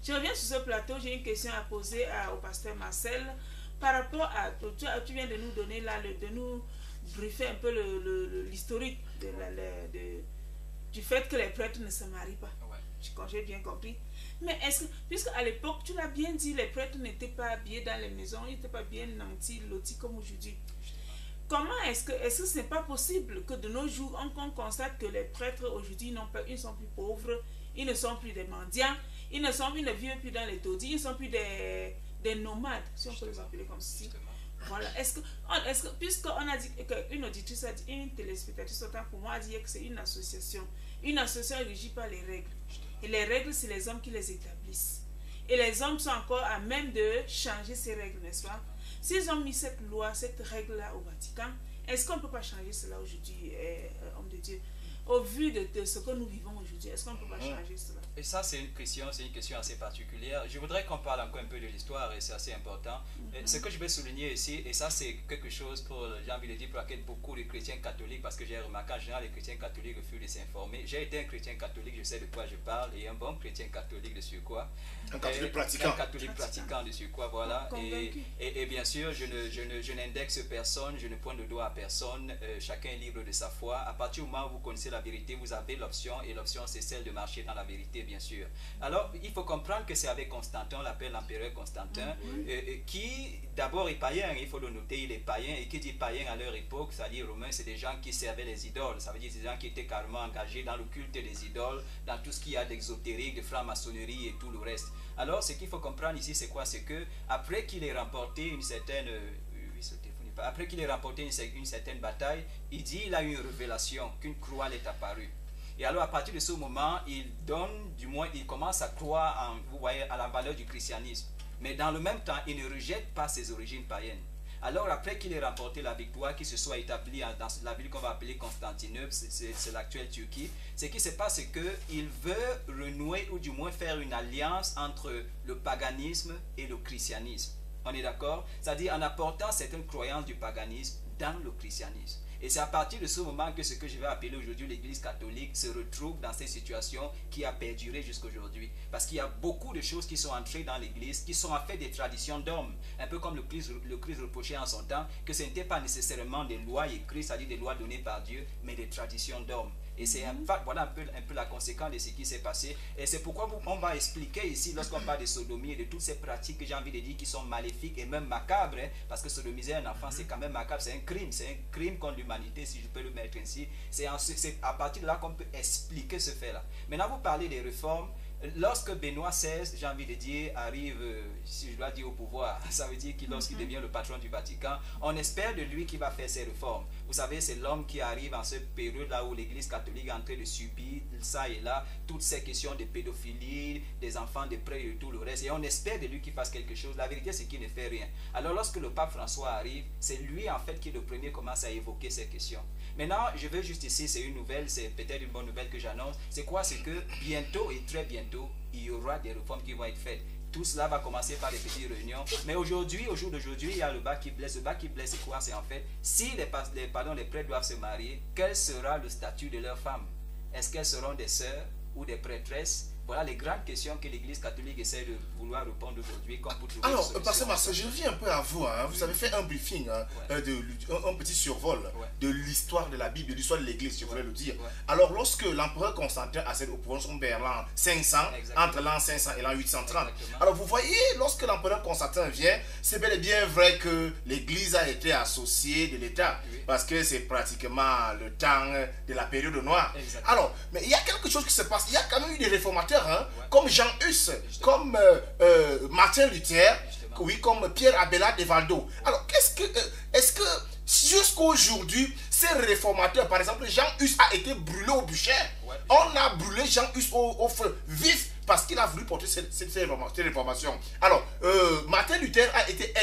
Je reviens sur ce plateau, j'ai une question à poser au pasteur Marcel par rapport à, tu viens de nous donner là, de nous briefer un peu l'historique du fait que les prêtres ne se marient pas, quand j'ai bien compris. Mais est-ce que, puisque à l'époque, tu l'as bien dit, les prêtres n'étaient pas habillés dans les maisons, ils n'étaient pas bien nantis, lotis comme aujourd'hui. Comment est-ce que ce n'est pas possible que de nos jours, on constate que les prêtres aujourd'hui, ils sont plus pauvres, ils ne sont plus des mendiants, ils ne vivent plus dans les taudis, ils ne sont plus des nomades, si on peut les appeler comme ceci. Voilà. Est-ce que puisqu'on a dit qu'une auditrice a dit, une téléspectatrice autant pour moi a dit que c'est une association régie par les règles. Et les règles, c'est les hommes qui les établissent. Et les hommes sont encore à même de changer ces règles, n'est-ce pas? S'ils ont mis cette loi, cette règle-là au Vatican, est-ce qu'on ne peut pas changer cela aujourd'hui, homme de Dieu? Au vu de ce que nous vivons aujourd'hui, est-ce qu'on ne peut pas changer cela? Et ça, c'est une question assez particulière. Je voudrais qu'on parle encore un peu de l'histoire et c'est assez important. Ce que je vais souligner ici, et ça c'est quelque chose pour, j'ai envie de dire, pour laquelle beaucoup de chrétiens catholiques, parce que j'ai remarqué en général les chrétiens catholiques refusent de s'informer. J'ai été un chrétien catholique, je sais de quoi je parle, et un bon chrétien catholique de surcroît. Un catholique pratiquant. Un catholique pratiquant de surcroît, voilà. Et bien sûr, je n'indexe personne, je ne pointe le doigt à personne, chacun est libre de sa foi. À partir du moment où vous connaissez la vérité, vous avez l'option, et l'option c'est celle de marcher dans la vérité, bien sûr. Alors, il faut comprendre que c'est avec Constantin, on l'appelle l'empereur Constantin, qui d'abord est païen, il faut le noter, il est païen, et qui dit païen à leur époque, c'est-à-dire romain, c'est des gens qui servaient les idoles, ça veut dire des gens qui étaient carrément engagés dans le culte des idoles, dans tout ce qu'il y a d'exotérique, de franc-maçonnerie et tout le reste. Alors, ce qu'il faut comprendre ici, c'est quoi? C'est que après qu'il ait remporté une certaine... après qu'il ait remporté une certaine bataille, il dit, il a eu une révélation, qu'une croix est apparue. Et alors, à partir de ce moment, il commence à croire vous voyez, à la valeur du christianisme. Mais dans le même temps, il ne rejette pas ses origines païennes. Alors, après qu'il ait remporté la victoire, qu'il se soit établi dans la ville qu'on va appeler Constantinople, c'est l'actuelle Turquie, ce qui se passe, c'est qu'il veut renouer, ou du moins faire une alliance entre le paganisme et le christianisme. On est d'accord? C'est-à-dire en apportant certaines croyances du paganisme dans le christianisme. Et c'est à partir de ce moment que ce que je vais appeler aujourd'hui l'Église catholique se retrouve dans cette situation qui a perduré jusqu'à aujourd'hui. Parce qu'il y a beaucoup de choses qui sont entrées dans l'Église, qui sont en fait des traditions d'hommes. Un peu comme le Christ reprochait en son temps, que ce n'était pas nécessairement des lois écrites, c'est-à-dire des lois données par Dieu, mais des traditions d'hommes. Et c'est voilà un peu la conséquence de ce qui s'est passé. Et c'est pourquoi on va expliquer ici, lorsqu'on parle de sodomie et de toutes ces pratiques que j'ai envie de dire qui sont maléfiques et même macabres, hein, parce que sodomiser un enfant, c'est quand même macabre, c'est un crime contre l'humanité, si je peux le mettre ainsi. C'est à partir de là qu'on peut expliquer ce fait-là. Maintenant, vous parlez des réformes. Lorsque Benoît XVI, j'ai envie de dire, arrive, si je dois dire, au pouvoir, ça veut dire que lorsqu'il devient le patron du Vatican, on espère de lui qu'il va faire ses réformes. Vous savez, c'est l'homme qui arrive en cette période-là où l'Église catholique est en train de subir ça et là, toutes ces questions de pédophilie, des enfants de près et tout le reste. Et on espère de lui qu'il fasse quelque chose. La vérité, c'est qu'il ne fait rien. Alors, lorsque le pape François arrive, c'est lui, en fait, qui le premier commence à évoquer ces questions. Maintenant, je veux juste ici, c'est une nouvelle, c'est peut-être une bonne nouvelle que j'annonce. C'est quoi? C'est que bientôt et très bientôt, il y aura des réformes qui vont être faites. Tout cela va commencer par des petites réunions. Mais aujourd'hui, au jour d'aujourd'hui, il y a le bas qui blesse. Le bas qui blesse, c'est quoi? C'est en fait, si les prêtres doivent se marier, quel sera le statut de leurs femmes? Est-ce qu'elles seront des sœurs ou des prêtresses? Voilà les grandes questions que l'Église catholique essaie de vouloir répondre aujourd'hui. Alors, Pasteur Marcel, je reviens un peu à vous. Hein. Vous avez fait un briefing, hein, un petit survol de l'histoire de la Bible, de l'histoire de l'Église, je voulais le dire. Alors, lorsque l'empereur Constantin accède au pouvoir vers l'an 500, entre l'an 500 et l'an 830, alors vous voyez, lorsque l'empereur Constantin vient, c'est bel et bien vrai que l'Église a été associée de l'État, parce que c'est pratiquement le temps de la période noire. Alors, mais il y a quelque chose qui se passe. Il y a quand même eu des réformateurs, hein, comme Jean Hus, comme Martin Luther, oui, comme Pierre Abélard de Valdo. Alors, est-ce que jusqu'à aujourd'hui, ces réformateurs, par exemple, Jean Hus a été brûlé au bûcher. On a brûlé Jean Hus au feu vif parce qu'il a voulu porter cette réformation. Alors, Martin Luther a été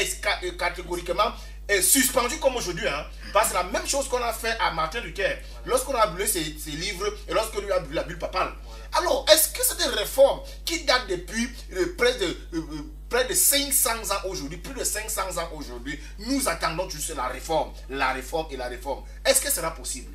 catégoriquement suspendu comme aujourd'hui, hein, parce que c'est la même chose qu'on a fait à Martin Luther lorsqu'on a brûlé ses livres et lorsque lui a brûlé la bulle papale. Alors, est-ce que c'est des réformes qui datent depuis près de 500 ans aujourd'hui, plus de 500 ans aujourd'hui, nous attendons juste la réforme et la réforme. Est-ce que ce sera possible?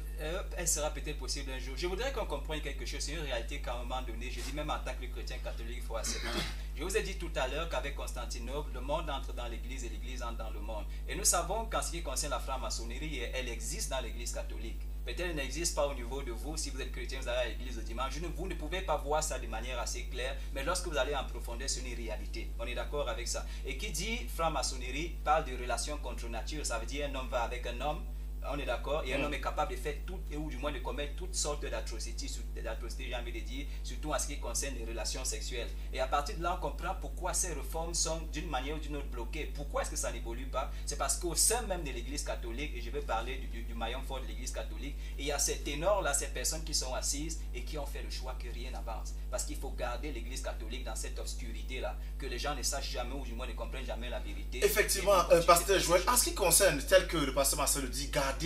Elle sera peut-être possible un jour. Je voudrais qu'on comprenne quelque chose. C'est une réalité qu'à un moment donné, je dis même en tant que chrétien catholique, il faut accepter. Je vous ai dit tout à l'heure qu'avec Constantinople, le monde entre dans l'église et l'église entre dans le monde. Et nous savons qu'en ce qui concerne la franc-maçonnerie, elle existe dans l'église catholique. Peut-être elle n'existe pas au niveau de vous. Si vous êtes chrétien, vous allez à l'église le dimanche. Vous ne pouvez pas voir ça de manière assez claire. Mais lorsque vous allez en profondeur, c'est une réalité. On est d'accord avec ça. Et qui dit franc-maçonnerie parle de relation contre nature. Ça veut dire un homme va avec un homme. On est d'accord, et un homme est capable de faire tout, ou du moins de commettre toutes sortes d'atrocités, j'ai envie de dire, surtout en ce qui concerne les relations sexuelles. Et à partir de là, on comprend pourquoi ces réformes sont d'une manière ou d'une autre bloquées. Pourquoi est-ce que ça n'évolue pas? C'est parce qu'au sein même de l'église catholique, et je vais parler du maillon fort de l'église catholique, il y a ces ténors-là, ces personnes qui sont assises et qui ont fait le choix que rien n'avance. Parce qu'il faut garder l'église catholique dans cette obscurité-là, que les gens ne sachent jamais ou du moins ne comprennent jamais la vérité. Effectivement, pasteur Joël, en ce qui concerne, tel que le pasteur Marcel le dit, garder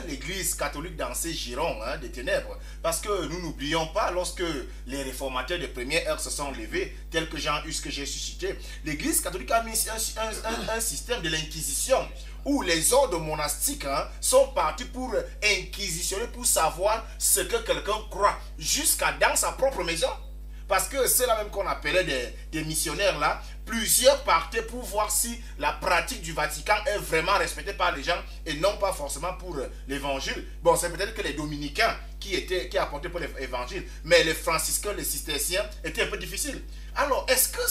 l'église catholique dans ses girons des ténèbres. Parce que nous n'oublions pas, lorsque les réformateurs de première heure se sont levés, tel que Jean Hus que j'ai suscité, l'église catholique a mis un système de l'inquisition, où les ordres monastiques sont partis pour inquisitionner, pour savoir ce que quelqu'un croit, jusqu'à dans sa propre maison. Parce que c'est là même qu'on appelait des missionnaires là. Plusieurs partaient pour voir si la pratique du Vatican est vraiment respectée par les gens et non pas forcément pour l'évangile. Bon, c'est peut-être que les dominicains qui apportaient pour l'évangile, mais les franciscains, les cisterciens étaient un peu difficiles. Alors, est-ce que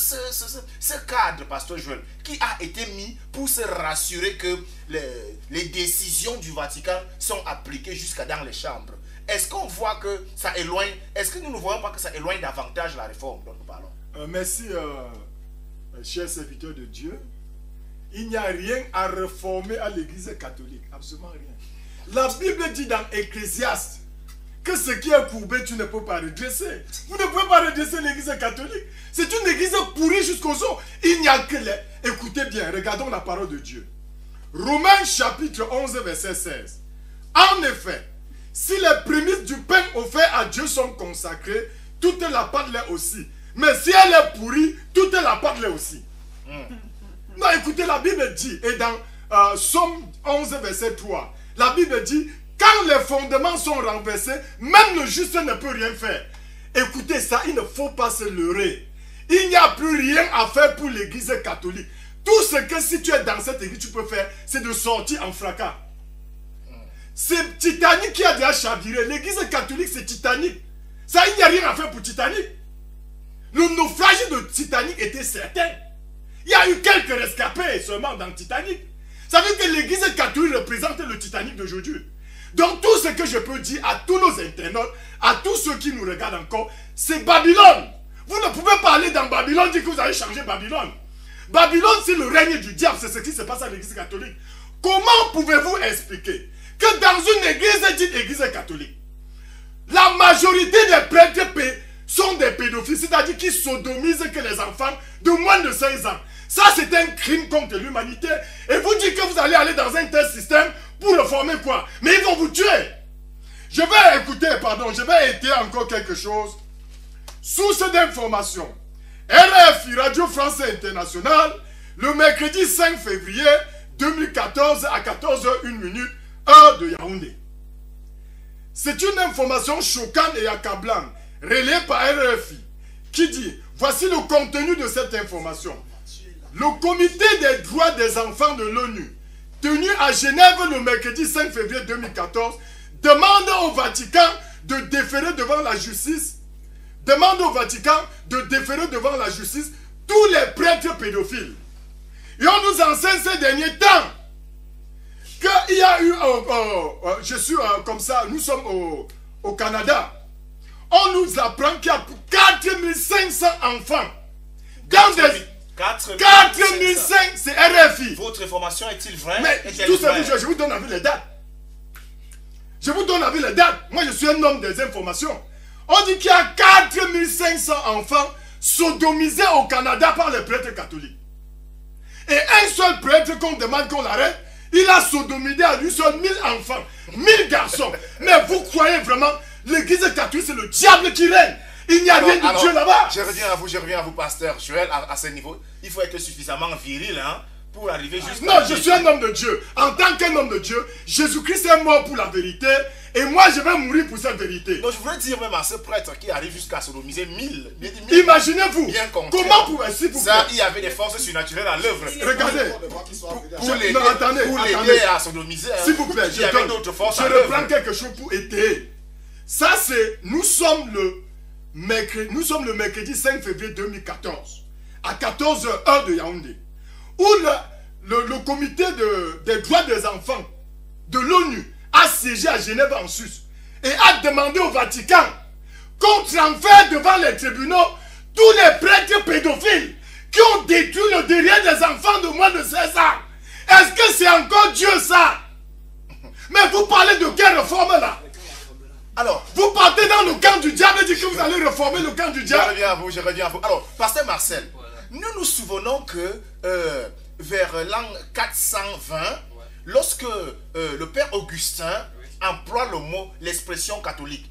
ce cadre, pasteur Joël, qui a été mis pour se rassurer que les décisions du Vatican sont appliquées jusqu'à dans les chambres, est-ce qu'on voit que ça éloigne, est-ce que nous ne voyons pas que ça éloigne davantage la réforme dont nous parlons? Merci, chers serviteurs de Dieu. Il n'y a rien à réformer à l'église catholique, absolument rien. La Bible dit dans Ecclésiaste que ce qui est courbé, tu ne peux pas redresser. Vous ne pouvez pas redresser l'église catholique. C'est une église pourrie jusqu'aux os. Il n'y a que les... Écoutez bien, regardons la parole de Dieu. Romains chapitre 11, verset 16. En effet, si les prémices du pain offert à Dieu sont consacrées, toute la pâte l'est aussi. Mais si elle est pourrie, toute la pâte l'est aussi. Non, écoutez, la Bible dit, et dans Somme 11, verset 3, la Bible dit, quand les fondements sont renversés, même le juste ne peut rien faire. Écoutez ça, il ne faut pas se leurrer. Il n'y a plus rien à faire pour l'église catholique. Tout ce que si tu es dans cette église, tu peux faire, c'est de sortir en fracas. C'est Titanic qui a déjà chaviré. L'église catholique, c'est Titanic. Ça, il n'y a rien à faire pour Titanic. Le naufrage de Titanic était certain. Il y a eu quelques rescapés seulement dans Titanic. Ça veut dire que l'église catholique représente le Titanic d'aujourd'hui. Donc tout ce que je peux dire à tous nos internautes, à tous ceux qui nous regardent encore, c'est Babylone. Vous ne pouvez pas aller dans Babylone dire que vous allez changer Babylone. Babylone, c'est le règne du diable. C'est ce qui se passe à l'église catholique. Comment pouvez-vous expliquer que dans une église dite église catholique, la majorité des prêtres sont des pédophiles, c'est-à-dire qui sodomisent que les enfants de moins de 16 ans. Ça, c'est un crime contre l'humanité. Et vous dites que vous allez aller dans un tel système pour reformer quoi? Mais ils vont vous tuer. Je vais écouter, pardon, je vais étayer encore quelque chose. Source d'information. RFI, Radio France Internationale, le mercredi 5 février 2014 à 14h01, heure de Yaoundé. C'est une information choquante et accablante, relayée par RFI, qui dit, voici le contenu de cette information. Le comité des droits des enfants de l'ONU, tenu à Genève le mercredi 5 février 2014, demande au Vatican de déférer devant la justice, tous les prêtres pédophiles. Et on nous enseigne ces derniers temps qu'il y a eu, je suis comme ça, nous sommes au Canada. On nous apprend qu'il y a 4500 enfants. 4500, c'est RFI. Votre information est-il vraie? Mais tout ça, je vous donne avec les dates. Je vous donne avec les dates. Moi, je suis un homme des informations. On dit qu'il y a 4500 enfants sodomisés au Canada par les prêtres catholiques. Et un seul prêtre qu'on demande qu'on l'arrête, il a sodomisé à lui seul 1000 enfants, 1000 garçons. Mais vous croyez vraiment, l'église catholique, c'est le diable qui règne? Il n'y a rien de Dieu là-bas. Je reviens à vous, pasteur Joël, à ce niveau. Il faut être suffisamment viril pour arriver jusqu'à... Non, je suis un homme de Dieu. En tant qu'un homme de Dieu, Jésus-Christ est mort pour la vérité. Et moi, je vais mourir pour cette vérité. Donc je voudrais dire même à ce prêtre qui arrive jusqu'à sodomiser 1000. Imaginez-vous, comment pour s'il vous plaît. Ça, il y avait des forces surnaturelles à l'œuvre. Regardez. Pour l'aider à sodomiser. S'il vous plaît, il y avait d'autres forces à je l'œuvre. reprends quelque chose pour étayer. Ça, c'est... Nous sommes le mercredi 5 février 2014. À 14h, heure de Yaoundé. Où le comité des droits des enfants de l'ONU a siégé à Genève en Suisse et a demandé au Vatican qu'on transfère devant les tribunaux tous les prêtres pédophiles qui ont détruit le derrière des enfants de moins de 16 ans. Est-ce que c'est encore Dieu ça? Mais vous parlez de quelle réforme là? Alors, vous partez dans le camp du diable et dites que vous allez réformer le camp du diable. Je reviens à vous. Alors, pasteur Marcel, nous nous souvenons que vers l'an 420, lorsque le père Augustin emploie le mot, l'expression catholique,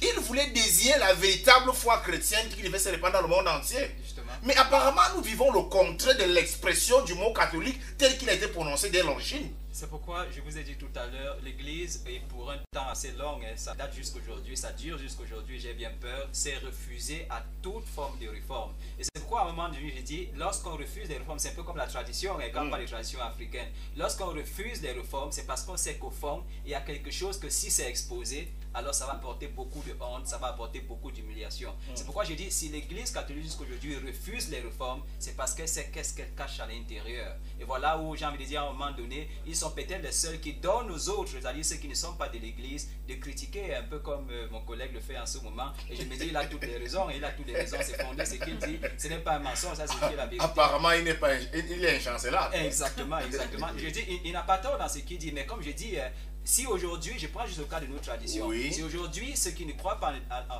il voulait désigner la véritable foi chrétienne qui devait se répandre dans le monde entier. Justement. Mais apparemment, nous vivons le contraire de l'expression du mot catholique tel qu'il a été prononcé dès l'origine. C'est pourquoi je vous ai dit tout à l'heure, l'Église, et pour un temps assez long, ça date jusqu'aujourd'hui, ça dure jusqu'aujourd'hui, j'ai bien peur, c'est refuser à toute forme de réforme. Et c'est pourquoi à un moment donné, j'ai dit, lorsqu'on refuse les réformes, c'est un peu comme la tradition, et quand on parle des traditions africaines, lorsqu'on refuse les réformes, c'est parce qu'on sait qu'au fond, il y a quelque chose que si c'est exposé, alors ça va apporter beaucoup de honte, ça va apporter beaucoup d'humiliation. C'est pourquoi j'ai dit, si l'Église catholique jusqu'aujourd'hui refuse les réformes, c'est parce qu'elle sait qu'est-ce qu'elle cache à l'intérieur. Et voilà où j'ai envie de dire à un moment donné, ils sont peut-être les seuls qui donnent aux autres, c'est-à-dire ceux qui ne sont pas de l'Église, de critiquer un peu comme mon collègue le fait en ce moment. Et je me dis, il a toutes les raisons, et il a toutes les raisons, c'est fondé, ce qu'il dit, ce n'est pas un mensonge, ça c'est la vérité. Apparemment, il est inchancelable. Exactement, exactement. Je dis, il n'a pas tort dans ce qu'il dit, mais comme je dis, si aujourd'hui, je prends juste le cas de nos traditions, si aujourd'hui ceux qui ne croient pas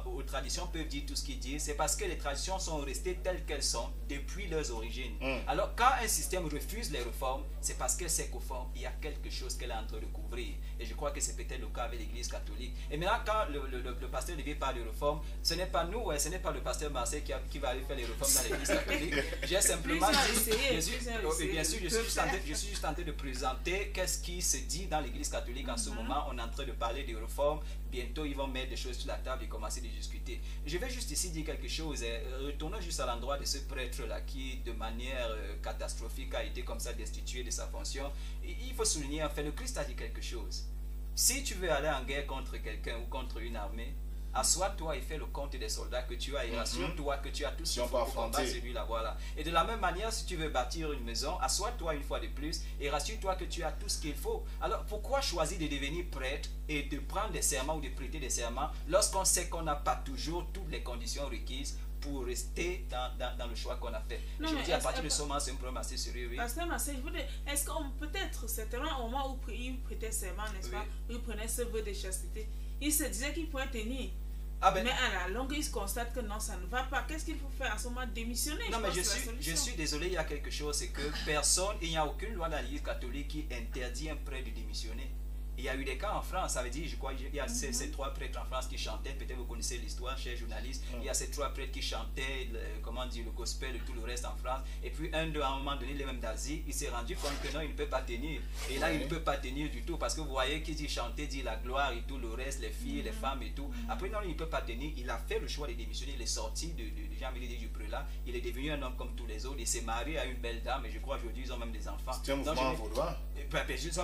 aux traditions peuvent dire tout ce qu'ils disent, c'est parce que les traditions sont restées telles qu'elles sont depuis leurs origines. Alors quand un système refuse les réformes, c'est parce qu'elle sait qu'au fond, il y a quelque chose qu'elle est en train de couvrir. Et je crois que c'est peut-être le cas avec l'Église catholique. Et maintenant, quand le pasteur Olivier parle de réformes, ce n'est pas nous, ce n'est pas le pasteur Marseille qui va aller faire les réformes dans l'Église catholique. J'ai simplement dit, bien sûr, je suis juste en train de présenter qu'est-ce qui se dit dans l'Église catholique. En ce moment, on est en train de parler de réformes. Bientôt, ils vont mettre des choses sur la table et commencer à discuter. Je vais juste ici dire quelque chose. Retournons juste à l'endroit de ce prêtre-là qui, de manière catastrophique, a été comme ça destitué de sa fonction. Il faut souligner, en fait, le Christ a dit quelque chose. Si tu veux aller en guerre contre quelqu'un ou contre une armée, assois-toi et fais le compte des soldats que tu as et rassure-toi que tu as tout ce qu'il faut pour combattre celui-là. Voilà. Et de la même manière, si tu veux bâtir une maison, assois-toi une fois de plus et rassure-toi que tu as tout ce qu'il faut. Alors, pourquoi choisir de devenir prêtre et de prendre des serments ou de prêter des serments lorsqu'on sait qu'on n'a pas toujours toutes les conditions requises pour rester dans le choix qu'on a fait? Non, je me dis, à partir de ce moment, c'est un problème assez sérieux. Oui. Pasteur Marseille, je veux dire, est-ce qu'on peut-être, certainement au moment où il prêtait serment, n'est-ce pas, où il prenait ce vœu de chasteté, il se disait qu'il pouvait tenir. Mais à la longue, il se constate que non, ça ne va pas. Qu'est-ce qu'il faut faire à ce moment? Démissionner? Non, mais je suis désolé, il y a quelque chose, c'est que personne, il n'y a aucune loi dans l'Église catholique qui interdit un prêtre de démissionner. Il y a eu des cas en France, ça veut dire, je crois, il y a ces trois prêtres en France qui chantaient, peut-être vous connaissez l'histoire, chers journalistes, il y a ces trois prêtres qui chantaient, comment dire, le gospel et tout le reste en France, et puis un d'eux, à un moment donné, les mêmes d'Asie, il s'est rendu compte que non, il ne peut pas tenir, et là, il ne peut pas tenir du tout, parce que vous voyez qu'il dit chanter, dit la gloire et tout le reste, les filles, les femmes et tout, après non, il ne peut pas tenir, il a fait le choix de démissionner, il est sorti de Jean-Mélie du Prélat, il est devenu un homme comme tous les autres, il s'est marié à une belle dame, et je crois aujourd'hui, ils ont même des enfants. C'est un mouvement vaudois.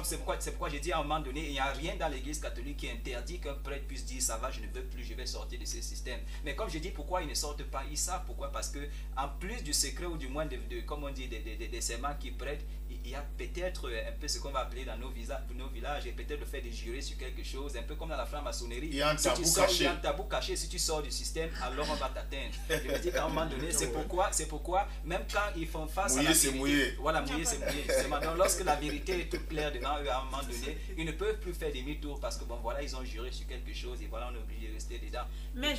C'est pourquoi j'ai dit à un moment donné, il n'y a rien dans l'Église catholique qui interdit qu'un prêtre puisse dire ça va, je ne veux plus, je vais sortir de ce système. Mais comme je dis, pourquoi ils ne sortent pas? Ils savent pourquoi, parce que en plus du secret ou du moins comme on dit, des serments qu'ils prêtent, il y a peut-être un peu ce qu'on va appeler dans nos villages, et peut-être le fait de jurer sur quelque chose, un peu comme dans la franc-maçonnerie. Il y a un tabou caché. Il y a un tabou caché. Si tu sors du système, alors on va t'atteindre. Je me dis qu'à un moment donné, c'est pourquoi, même quand ils font face à la vérité, mouillé. Voilà, mouillé, c'est mouillé. Donc lorsque la vérité est toute claire devant eux, à un moment donné, ils ne peuvent plus faire demi-tour parce que bon, voilà, ils ont juré sur quelque chose et voilà, on est obligé de rester dedans. Mais